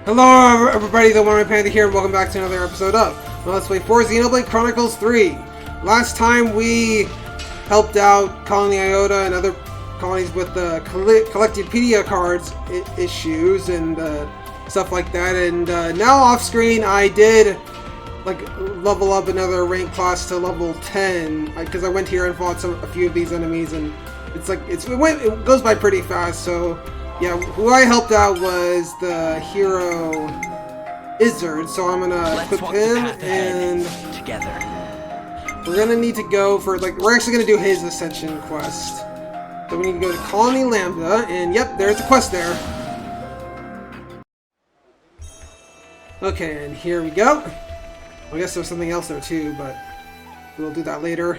Hello everybody, the One-Eyed Panda here, and welcome back to another episode of Let's Play for Xenoblade Chronicles 3. Last time we helped out Colony Iota and other colonies with the Collectopedia cards issues and stuff like that, and now off screen I did level up another rank class to level 10 because I went here and fought a few of these enemies, and it goes by pretty fast. So yeah, who I helped out was the hero Izzard, so I'm gonna equip him, and together we're gonna need to go for we're actually gonna do his ascension quest. So we need to go to Colony Lambda, and yep, there's a quest there. Okay, and here we go. I guess there's something else there too, but we'll do that later.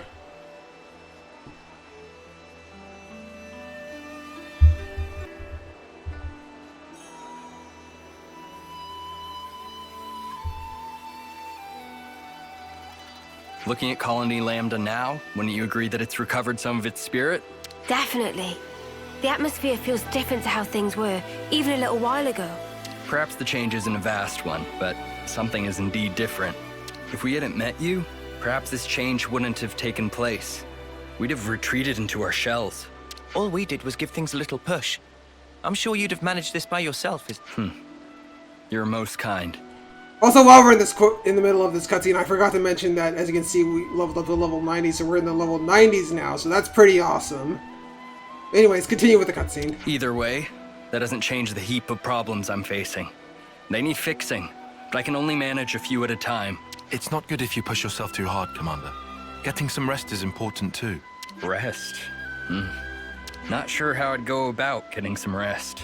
Looking at Colony Lambda now, wouldn't you agree that it's recovered some of its spirit? Definitely. The atmosphere feels different to how things were, even a little while ago. Perhaps the change isn't a vast one, but something is indeed different. If we hadn't met you, perhaps this change wouldn't have taken place. We'd have retreated into our shells. All we did was give things a little push. I'm sure you'd have managed this by yourself. You're most kind. Also, while we're in the middle of this cutscene, I forgot to mention that, as you can see, we leveled up to level 90, so we're in the level 90s now, so that's pretty awesome. Anyways, continue with the cutscene. Either way, that doesn't change the heap of problems I'm facing. They need fixing, but I can only manage a few at a time. It's not good if you push yourself too hard, Commander. Getting some rest is important too. Rest? Not sure how I'd go about getting some rest.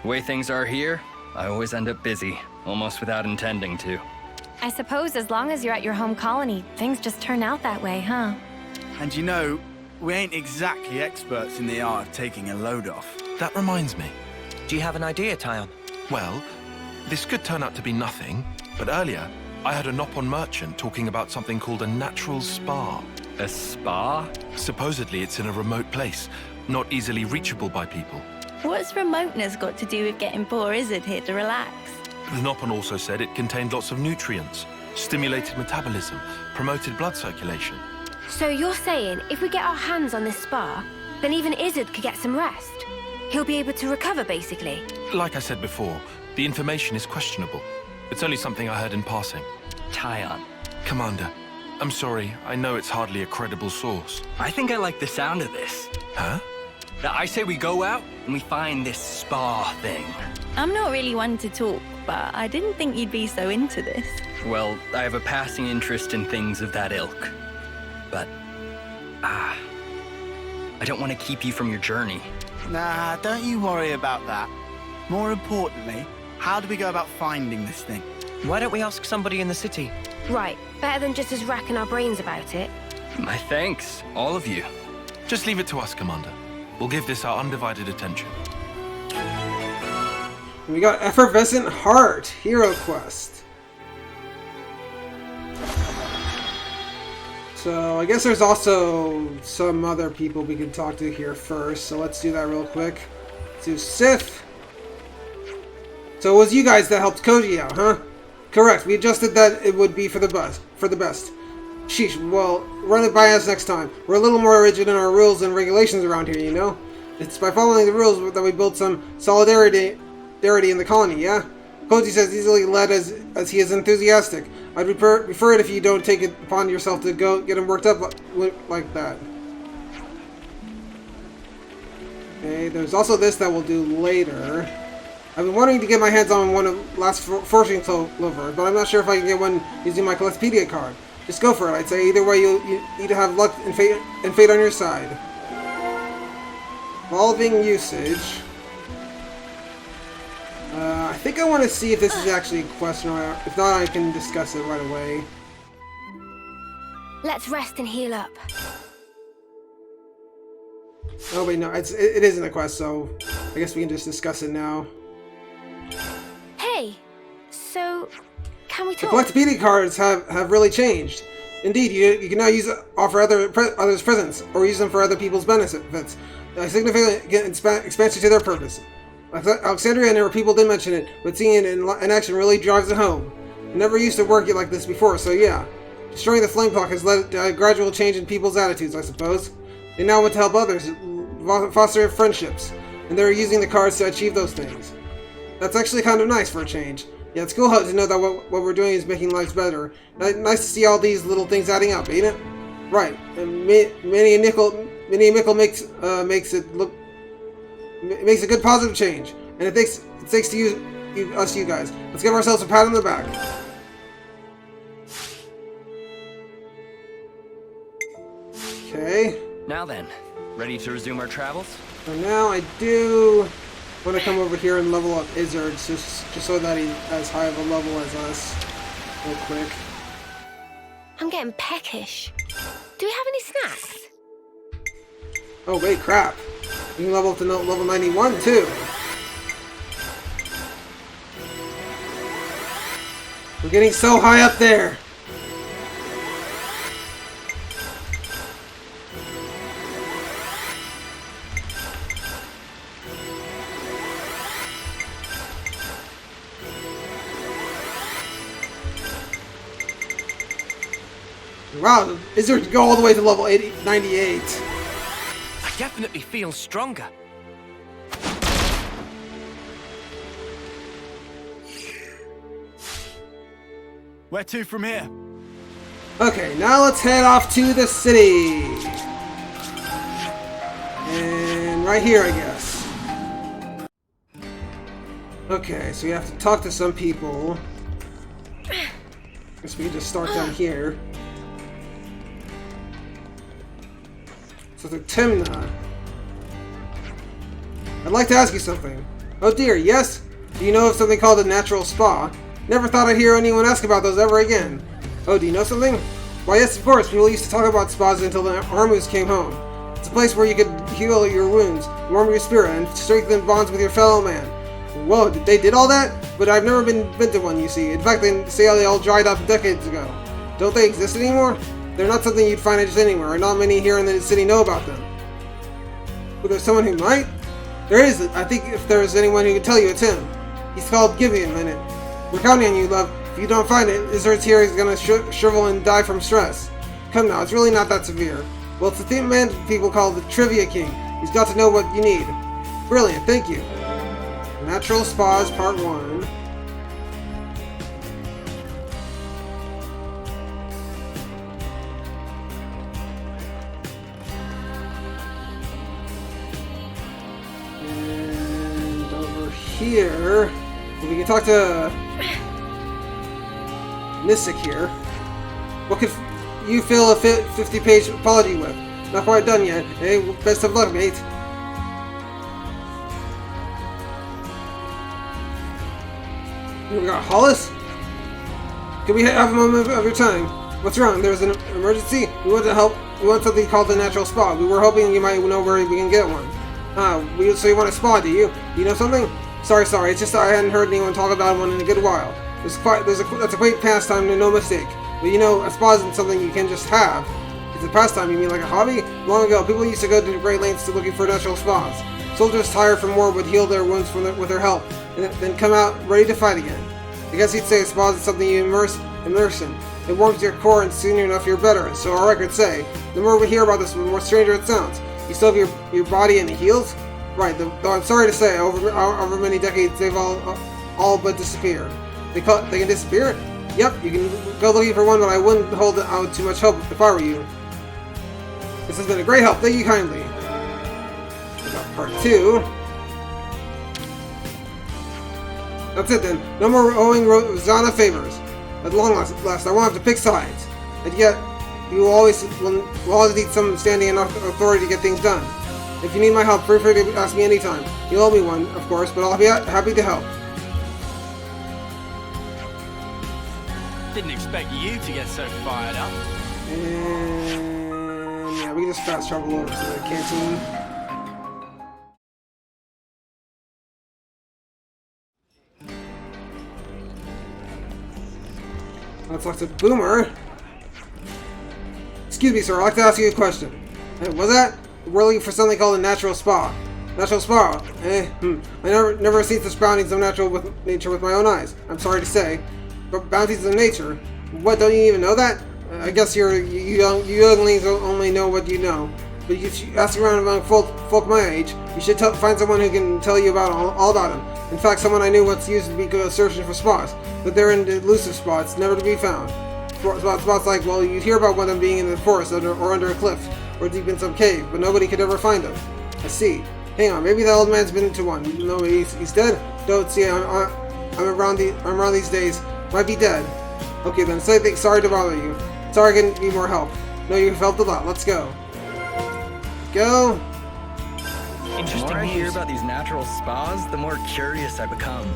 The way things are here, I always end up busy, almost without intending to. I suppose as long as you're at your home colony, things just turn out that way, huh? And you know, we ain't exactly experts in the art of taking a load off. That reminds me. Do you have an idea, Tyon? Well, this could turn out to be nothing, but earlier, I heard a Nopon merchant talking about something called a natural spa. A spa? Supposedly it's in a remote place, not easily reachable by people. What's remoteness got to do with getting poor Izzard here to relax? The Nopon also said it contained lots of nutrients, stimulated metabolism, promoted blood circulation. So you're saying, if we get our hands on this spa, then even Izzard could get some rest? He'll be able to recover, basically? Like I said before, the information is questionable. It's only something I heard in passing. Tyon. Commander, I'm sorry, I know it's hardly a credible source. I think I like the sound of this. Huh? I say we go out and we find this spa thing. I'm not really one to talk, but I didn't think you'd be so into this. Well, I have a passing interest in things of that ilk. But, I don't want to keep you from your journey. Nah, don't you worry about that. More importantly, how do we go about finding this thing? Why don't we ask somebody in the city? Right, better than just us racking our brains about it. My thanks, all of you. Just leave it to us, Commander. We'll give this our undivided attention. We got Effervescent Heart Hero Quest. So I guess there's also some other people we can talk to here first, so let's do that real quick. Let's do Sif. So it was you guys that helped Koji out, huh? Correct, we adjusted that it would be for the best. Sheesh, well, run it by us next time. We're a little more rigid in our rules and regulations around here, you know? It's by following the rules that we build some solidarity in the colony, yeah? Koji says easily led as he is enthusiastic. I'd prefer it if you don't take it upon yourself to go get him worked up like that. Okay, there's also this that we'll do later. I've been wanting to get my hands on one of last fortune clover, but I'm not sure if I can get one using my Collectopedia card. Just go for it, I'd say. Either way, you need to have luck and fate on your side. Evolving usage. I think I want to see if this is actually a question, or if not, I can discuss it right away. Let's rest and heal up. Oh wait, no, it isn't a quest, so I guess we can just discuss it now. Hey, so can we The talk? Collectopedia cards have really changed. Indeed, you can now offer others presents, or use them for other people's benefits. A significant expansion to their purpose. Alexandria and her people did mention it, but seeing it in action really drives it home. It never used to work like this before, so yeah. Destroying the flame clock has led to a gradual change in people's attitudes, I suppose. They now want to help others, foster friendships, and they're using the cards to achieve those things. That's actually kind of nice for a change. Yeah, it's cool to know that what we're doing is making lives better. Nice to see all these little things adding up, ain't it? Right. And Minnie Mickle makes a good positive change, and it thanks to us guys. Let's give ourselves a pat on the back. Okay. Now then, ready to resume our travels? So now I do want to come over here and level up Izzard, just so that he's as high of a level as us. Real quick. I'm getting peckish. Do we have any snacks? Oh wait, crap. You can level up to level 91 too. We're getting so high up there. Wow, Izzard can go all the way to level 98. I definitely feel stronger. Where to from here? Okay, now let's head off to the city. And right here, I guess. Okay, so we have to talk to some people. Guess we can just start down here. So the Timna. I'd like to ask you something. Oh dear, yes? Do you know of something called a natural spa? Never thought I'd hear anyone ask about those ever again. Oh, do you know something? Why yes, of course, people used to talk about spas until the Armus came home. It's a place where you could heal your wounds, warm your spirit, and strengthen bonds with your fellow man. Whoa, they did all that? But I've never been to one, you see. In fact, they say they all dried up decades ago. Don't they exist anymore? They're not something you'd find just anywhere, and not many here in the city know about them. But there's someone who might? There is. I think if there's anyone who can tell you, it's him. He's called Gideon, and we're counting on you, love. If you don't find it, Izzard's here is gonna shrivel and die from stress. Come now, it's really not that severe. Well, it's the theme man people call the Trivia King. He's got to know what you need. Brilliant, thank you. Natural Spas, Part 1. And over here, we can talk to Mystic here. What could you fill a 50-page apology with? Not quite done yet. Hey, best of luck, mate. We got Hollis? Can we have a moment of your time? What's wrong? There's an emergency? We want to help. We want something called the natural spa. We were hoping you might know where we can get one. So you want a spa, do you? You know something? Sorry. It's just I hadn't heard anyone talk about one in a good while. That's a great pastime, no mistake. But you know, a spa isn't something you can just have. It's a pastime, you mean like a hobby? Long ago, people used to go to great lengths to looking for natural spas. Soldiers tired from war would heal their wounds with their help, and then come out ready to fight again. I guess you'd say a spa is something you immerse in. It warms your core, and soon enough you're better, so our records say. The more we hear about this, the more stranger it sounds. You still have your body and it heals? Right, though I'm sorry to say, over many decades, they've all but disappeared. They can disappear? Yep, you can go looking for one, but I wouldn't hold out too much hope if I were you. This has been a great help, thank you kindly. We got part 2. That's it then, no more owing Rosanna favors. At long last, I won't have to pick sides. And yet, you will always need some standing and authority to get things done. If you need my help, feel free to ask me anytime. You owe me one, of course, but I'll be happy to help. Didn't expect you to get so fired up. And yeah, we can just fast travel over to the canteen. Let's talk to Boomer. Excuse me, sir. I'd like to ask you a question. Hey, was that? We're looking for something called a natural spa. Natural spa. I never seen such bounties of natural nature with my own eyes. I'm sorry to say, but bounties of nature. What? Don't you even know that? I guess you younglings only know what you know. But you ask around among folk my age, you should find someone who can tell you about all about them. In fact, someone I knew once used to be good searching for spas, but they're in elusive spots, never to be found. Spots like, well, you hear about one of them being in the forest or under a cliff, or deep in some cave, but nobody could ever find them. I see. Hang on, maybe the old man's been into one. No, he's dead? Don't see. I'm around these days. Might be dead. Okay then. Sorry to bother you. Sorry I couldn't be more help. No, you've helped a lot. Let's go. Go. The Interesting more I hear news. about these natural spas, the more curious I become.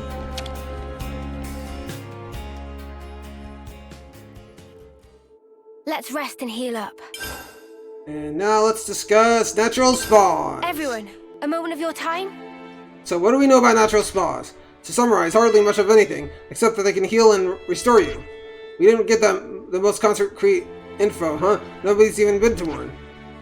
Let's rest and heal up. And now let's discuss natural spas. Everyone, a moment of your time? So what do we know about natural spas? To summarize, hardly much of anything, except that they can heal and restore you. We didn't get the most concrete info, huh? Nobody's even been to one.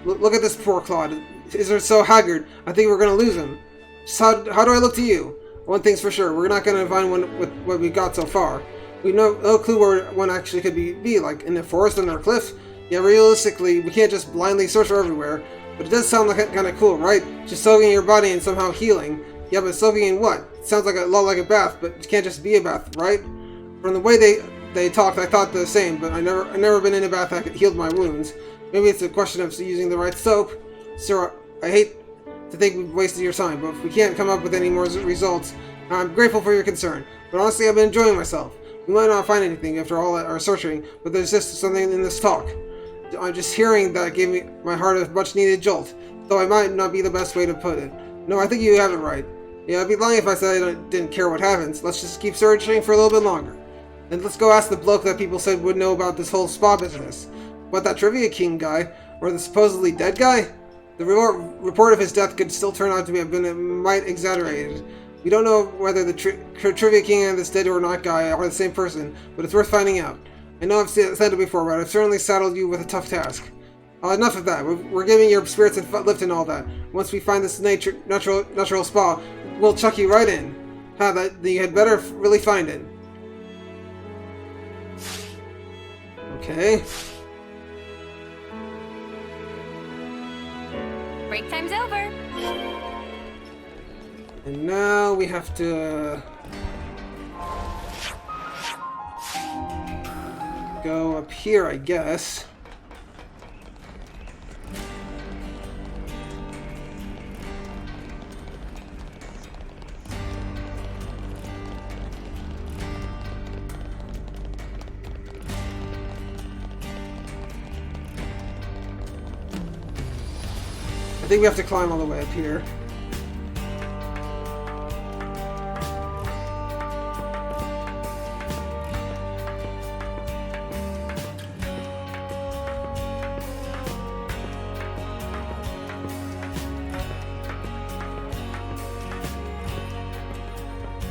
Look at this poor Claude. He's so haggard, I think we're gonna lose him. So how do I look to you? One thing's for sure, we're not gonna find one with what we got so far. We have no clue where one actually could be, like in the forest under a cliff. Yeah, realistically, we can't just blindly search for everywhere, but it does sound like kind of cool, right? Just soaking your body and somehow healing. Yeah, but soaking in what? It sounds like a lot like a bath, but it can't just be a bath, right? From the way they talked, I thought the same, but I never been in a bath that healed my wounds. Maybe it's a question of using the right soap. Sir, I hate to think we've wasted your time, but if we can't come up with any more results, I'm grateful for your concern. But honestly, I've been enjoying myself. We might not find anything after all our searching, but there's just something in this talk. I'm just hearing that gave me my heart a much-needed jolt, though I might not be the best way to put it. No, I think you have it right. Yeah, I'd be lying if I said I didn't care what happens. Let's just keep searching for a little bit longer. And let's go ask the bloke that people said would know about this whole spa business. What, that Trivia King guy? Or the supposedly dead guy? The report of his death could still turn out to have been might exaggerated. We don't know whether the Trivia King and this dead or not guy are the same person, but it's worth finding out. I know I've said it before, but I've certainly saddled you with a tough task. Enough of that. We're giving your spirits a lift and all that. Once we find this natural spa, we'll chuck you right in. You had better really find it. Okay. Break time's over. And now we have to go up here, I guess. I think we have to climb all the way up here.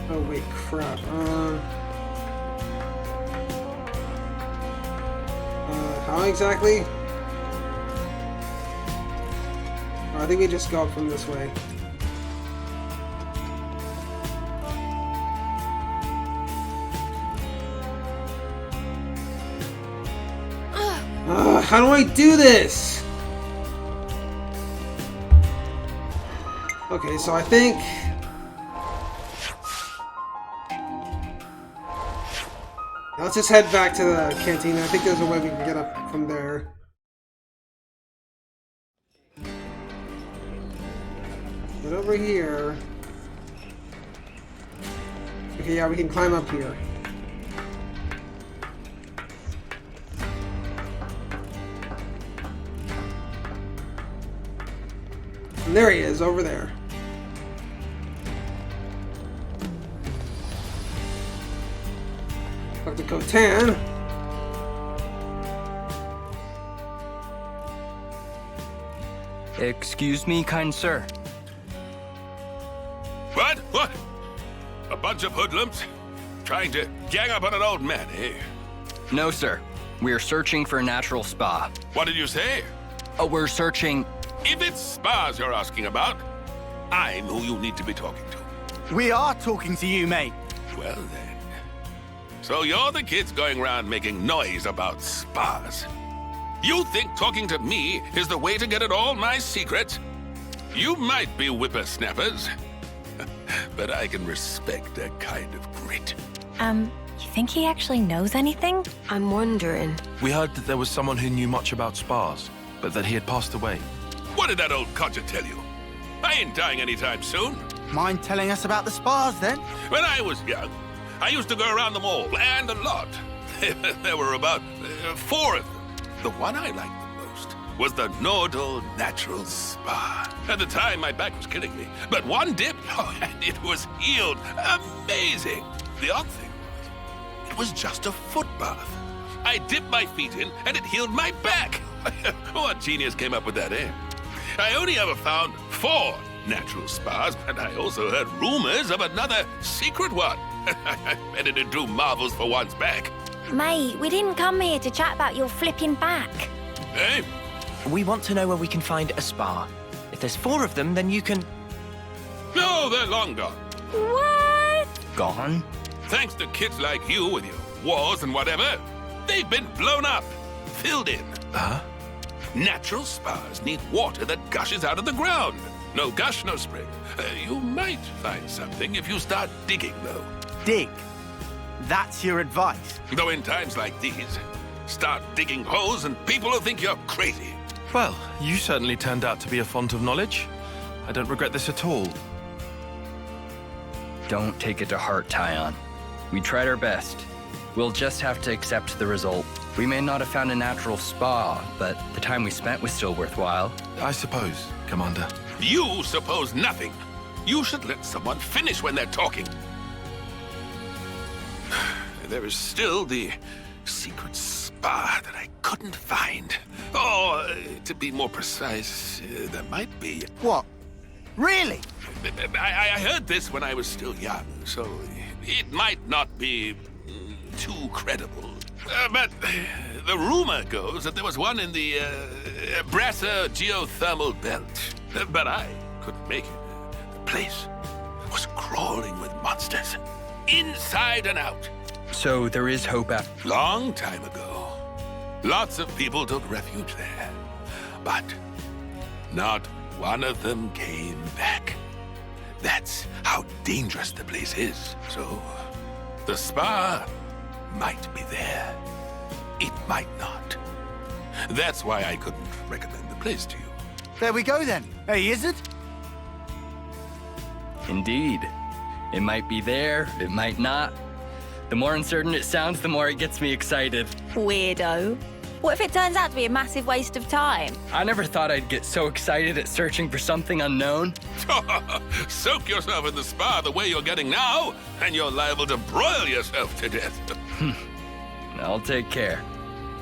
Oh wait, crap. How exactly? I think we just go up from this way. How do I do this? Okay, so I think... Let's just head back to the canteen. I think there's a way we can get up from there. But over here... Okay, yeah, we can climb up here. And there he is, over there. Dr. Cotan. Excuse me, kind sir. What? What? A bunch of hoodlums? Trying to gang up on an old man, eh? No, sir. We are searching for a natural spa. What did you say? Oh, we're searching... If it's spas you're asking about, I'm who you need to be talking to. We are talking to you, mate. Well then. So you're the kids going around making noise about spas. You think talking to me is the way to get at all my secrets? You might be whippersnappers, but I can respect that kind of grit. You think he actually knows anything? I'm wondering. We heard that there was someone who knew much about spas, but that he had passed away. What did that old codger tell you? I ain't dying anytime soon. Mind telling us about the spas, then? When I was young, I used to go around them all, and a lot. There were about 4 of them. The one I liked the most was the Nordal Natural Spa. At the time, my back was killing me, but one dip, and it was healed. Amazing. The odd thing was, it was just a foot bath. I dipped my feet in, and it healed my back. What genius came up with that, eh? I only ever found 4 natural spas, and I also heard rumors of another secret one. I bet it'd do marvels for one's back. Mate, we didn't come here to chat about your flipping back. Eh? We want to know where we can find a spa. If there's 4 of them, then you can... No, they're long gone. What? Gone? Thanks to kids like you with your wars and whatever, they've been blown up, filled in. Huh? Natural spas need water that gushes out of the ground. No gush, no spring. You might find something if you start digging, though. Dig. That's your advice. Though in times like these, start digging holes and people will think you're crazy. Well, you certainly turned out to be a font of knowledge. I don't regret this at all. Don't take it to heart, Tyon. We tried our best. We'll just have to accept the result. We may not have found a natural spa, but the time we spent was still worthwhile. I suppose, Commander. You suppose nothing. You should let someone finish when they're talking. There is still the secret spa that I couldn't find. Oh, to be more precise, there might be. What? Really? I heard this when I was still young, so it might not be too credible. But the rumor goes that there was one in the Brasser geothermal belt. But I couldn't make it. The place was crawling with monsters, inside and out. So there is hope after... Long time ago, lots of people took refuge there. But not one of them came back. That's how dangerous the place is. So, the spa might be there. It might not. That's why I couldn't recommend the place to you. There we go, then. Hey, is it? Indeed. It might be there, it might not. The more uncertain it sounds, the more it gets me excited. Weirdo. What if it turns out to be a massive waste of time? I never thought I'd get so excited at searching for something unknown. Soak yourself in the spa the way you're getting now, and you're liable to broil yourself to death. I'll take care.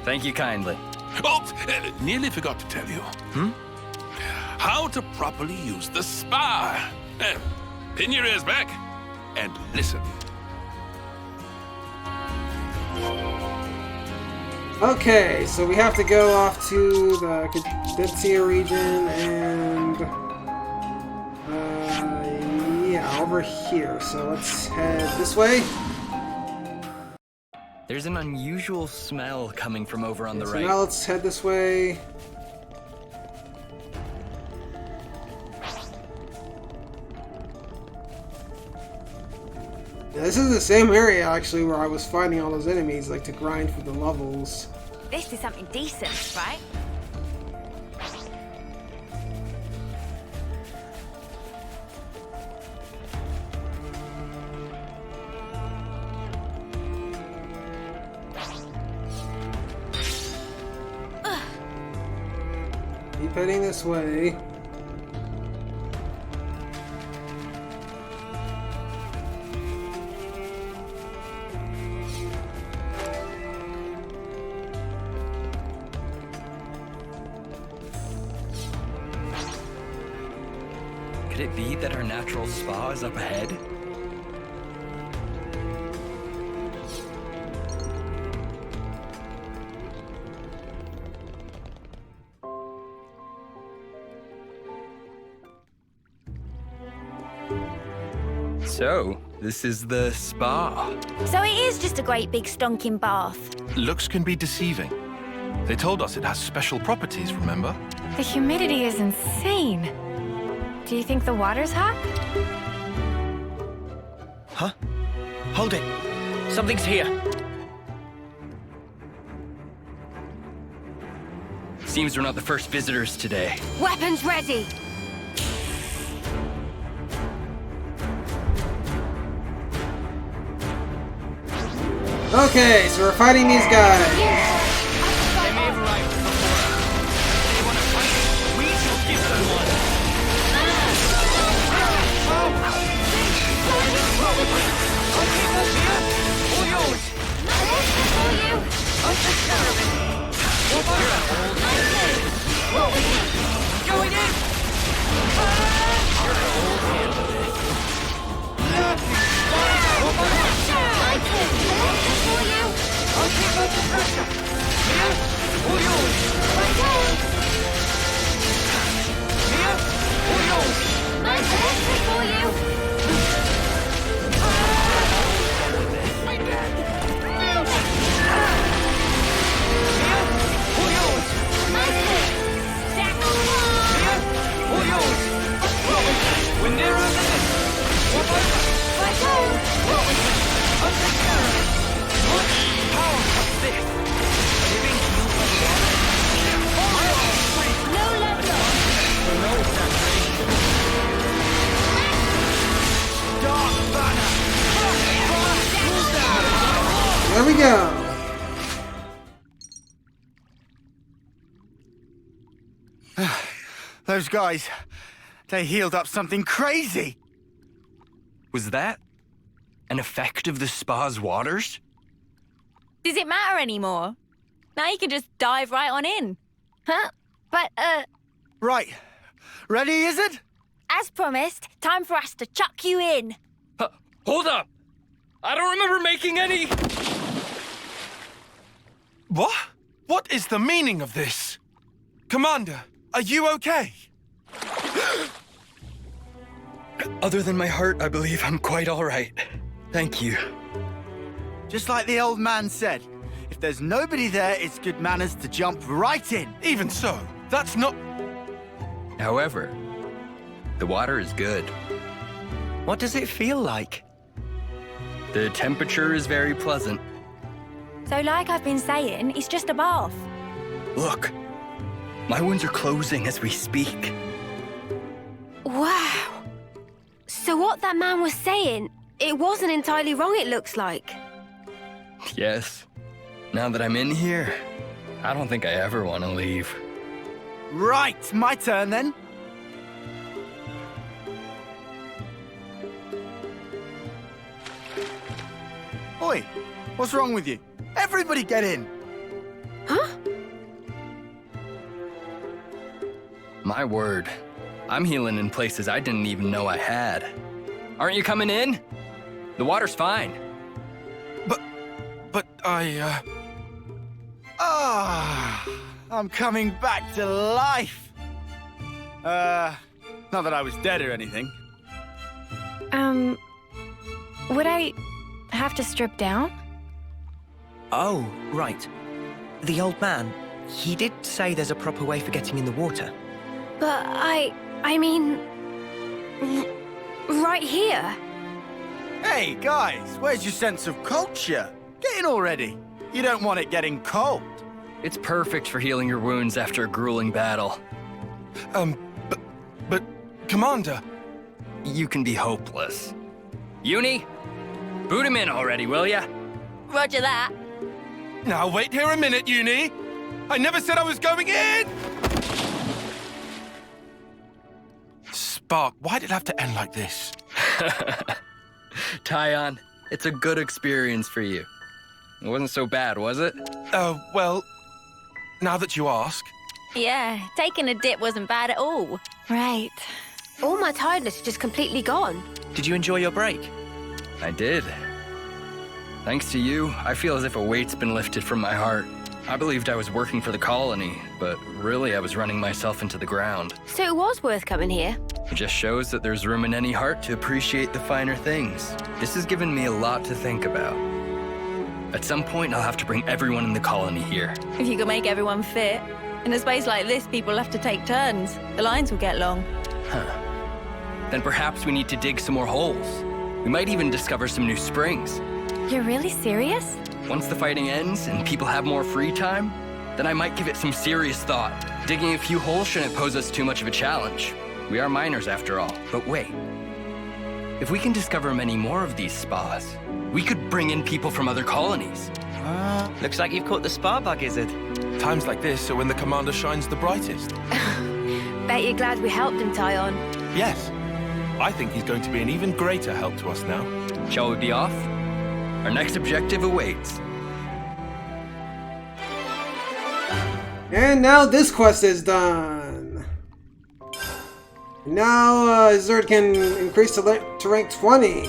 Thank you kindly. Oops, nearly forgot to tell you. How to properly use the spa. Pin your ears back and listen. Okay, so we have to go off to the Cadencia region and yeah, over here. So let's head this way. There's an unusual smell coming from over on the So right. now let's head this way. Yeah, this is the same area actually where I was fighting all those enemies, like to grind for the levels. This is something decent, right? Keep heading this way. Could it be that our natural spa is up ahead? So, this is the spa. So it is just a great big stonking bath. Looks can be deceiving. They told us it has special properties, remember? The humidity is insane. Do you think the water's hot? Huh? Hold it. Something's here. Seems we're not the first visitors today. Weapons ready! Okay, so we're fighting these guys. They may have arrived before us. They want to fight. We shall give them one. All yours. Going in. There we go. Those guys, they healed up something crazy. Was that an effect of the spa's waters? Does it matter anymore? Now you can just dive right on in. Huh? But, Right. Ready, is it? as promised, time for us to chuck you in. Hold up! I don't remember making any... What? What is the meaning of this? Commander, are you okay? Other than my heart, I believe I'm quite all right. Thank you. Just like the old man said, if there's nobody there, it's good manners to jump right in. Even so, that's not... However, the water is good. What does it feel like? The temperature is very pleasant. So like I've been saying, it's just a bath. Look, my wounds are closing as we speak. Wow. So what that man was saying, it wasn't entirely wrong, it looks like. Yes. Now that I'm in here, I don't think I ever want to leave. Right, my turn then. Oi, what's wrong with you? Everybody get in. Huh? My word, I'm healing in places I didn't even know I had. Aren't you coming in? The water's fine. But I, I'm coming back to life. Not that I was dead or anything. Would I have to strip down? Oh, right. The old man, he did say there's a proper way for getting in the water. But I mean... right here. Hey, guys, where's your sense of culture? Get in already. You don't want it getting cold. It's perfect for healing your wounds after a grueling battle. but, Commander, You can be hopeless. Uni, boot him in already, will ya? Roger that. now wait here a minute, Uni. I never said I was going in! Spark, why did it have to end like this? Tyon, it's a good experience for you. It wasn't so bad, was it? Oh, well, now that you ask. Yeah, taking a dip wasn't bad at all. Right. All my tiredness is just completely gone. Did you enjoy your break? I did. Thanks to you, I feel as if a weight's been lifted from my heart. I believed I was working for the colony, but really I was running myself into the ground. So it was worth coming here. It just shows that there's room in any heart to appreciate the finer things. This has given me a lot to think about. At some point, I'll have to bring everyone in the colony here. If you can make everyone fit. In a space like this, people have to take turns. The lines will get long. Huh. Then perhaps we need to dig some more holes. We might even discover some new springs. You're really serious? Once the fighting ends and people have more free time, then I might give it some serious thought. Digging a few holes shouldn't pose us too much of a challenge. We are miners after all. But wait. If we can discover many more of these spas, we could bring in people from other colonies. Looks like you've caught the spa bug, Izzard. Times like this are when the commander shines the brightest. Bet you're glad we helped him, Tyon. Yes. I think he's going to be an even greater help to us now. Shall we be off? Our next objective awaits. And now this quest is done. Now Zerd can increase to rank 20.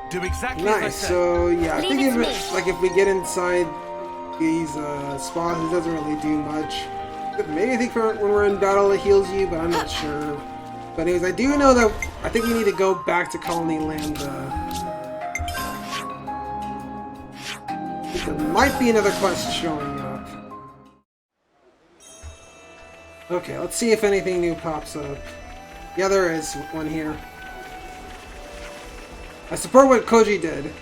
Do exactly Nice. as I said. So yeah, I Leave think it to if, me. like if we get inside these spas, it doesn't really do much. Maybe I think when we're in battle it heals you, but I'm not sure. But anyways, I do know that I think we need to go back to Colony Lambda. There might be another quest showing up. Okay, let's see if anything new pops up. Yeah, there is one here. I support what Koji did.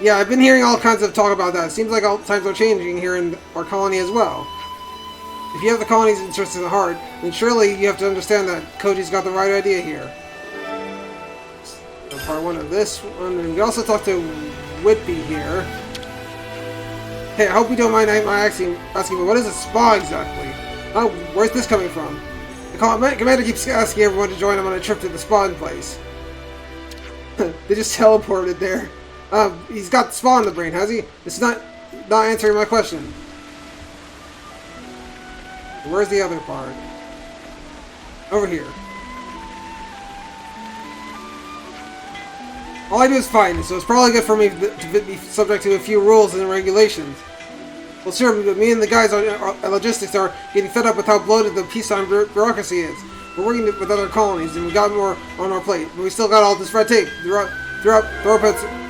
Yeah, I've been hearing all kinds of talk about that. It seems like all times are changing here in our colony as well. If you have the colony's interests at heart, then surely you have to understand that Koji's got the right idea here. So part one of this one, and we also talked to Whitby here. Hey, I hope you don't mind asking, but what is a spa exactly? Oh, where's this coming from? The commander keeps asking everyone to join him on a trip to the spawn place. They just teleported there. He's got spa in the brain, has he? It's not answering my question. Where's the other part? Over here. All I do is fight, so it's probably good for me to be subject to a few rules and regulations. Well, sure, but me and the guys on logistics are getting fed up with how bloated the peacetime bureaucracy is. We're working with other colonies, and we've got more on our plate, but we still got all this red tape.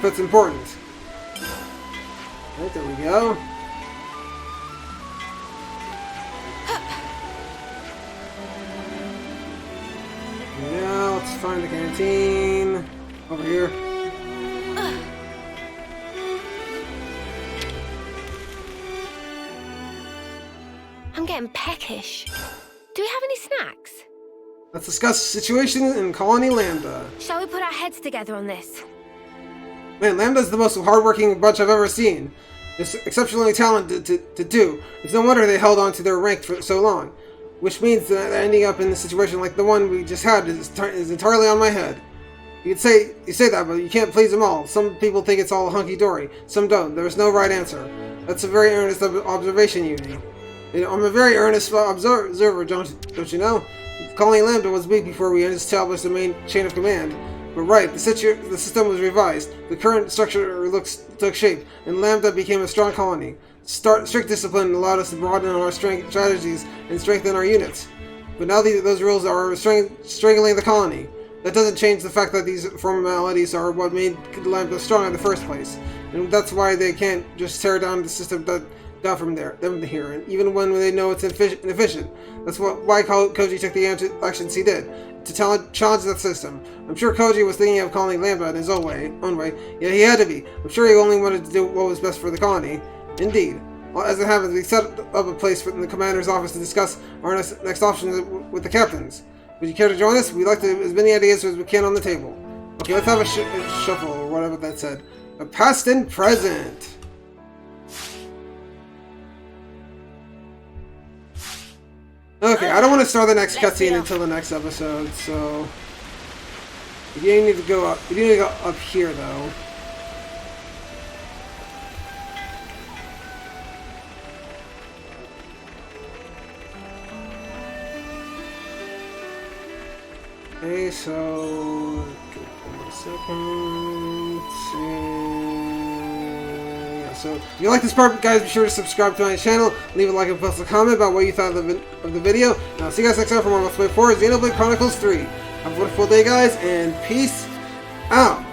That's important. Right, there we go. Now, let's find the canteen. Over here. I'm getting peckish. Do we have any snacks? Let's discuss the situation in Colony Lambda. Shall we put our heads together on this? Man, Lambda's the most hardworking bunch I've ever seen. It's exceptionally talented to do. It's no wonder they held on to their rank for so long. Which means that ending up in a situation like the one we just had is entirely on my head. You say that, but you can't please them all. Some people think it's all hunky-dory. Some don't. There's no right answer. That's a very earnest observation, Uni. I'm a very earnest observer, don't you know? Colony Lambda was weak before we established the main chain of command. But right, the system was revised. The current structure took shape, and Lambda became a strong colony. Strict discipline allowed us to broaden our strategies and strengthen our units. But now those rules are strangling the colony. That doesn't change the fact that these formalities are what made Lambda strong in the first place. And that's why they can't just tear down the system down from them here, and even when they know it's inefficient. That's why Koji took the actions he did, to challenge that system. I'm sure Koji was thinking of calling Lambda in his own way. Yeah, he had to be. I'm sure he only wanted to do what was best for the colony. Indeed. Well, as it happens, we set up a place in the commander's office to discuss our next options with the captains. Would you care to join us? We'd like to as many ideas as we can on the table. Okay, let's have a shuffle, or whatever that said. A past and present. Okay, I don't want to start the next cutscene until the next episode, so you do need to go up. You need to go up here, though. Okay, so give me 1 second. So if you like this part, guys, be sure to subscribe to my channel, leave a like and post a comment about what you thought of the video. And I'll see you guys next time for more Let's Play 4 Xenoblade Chronicles 3. Have a wonderful day, guys, and peace out.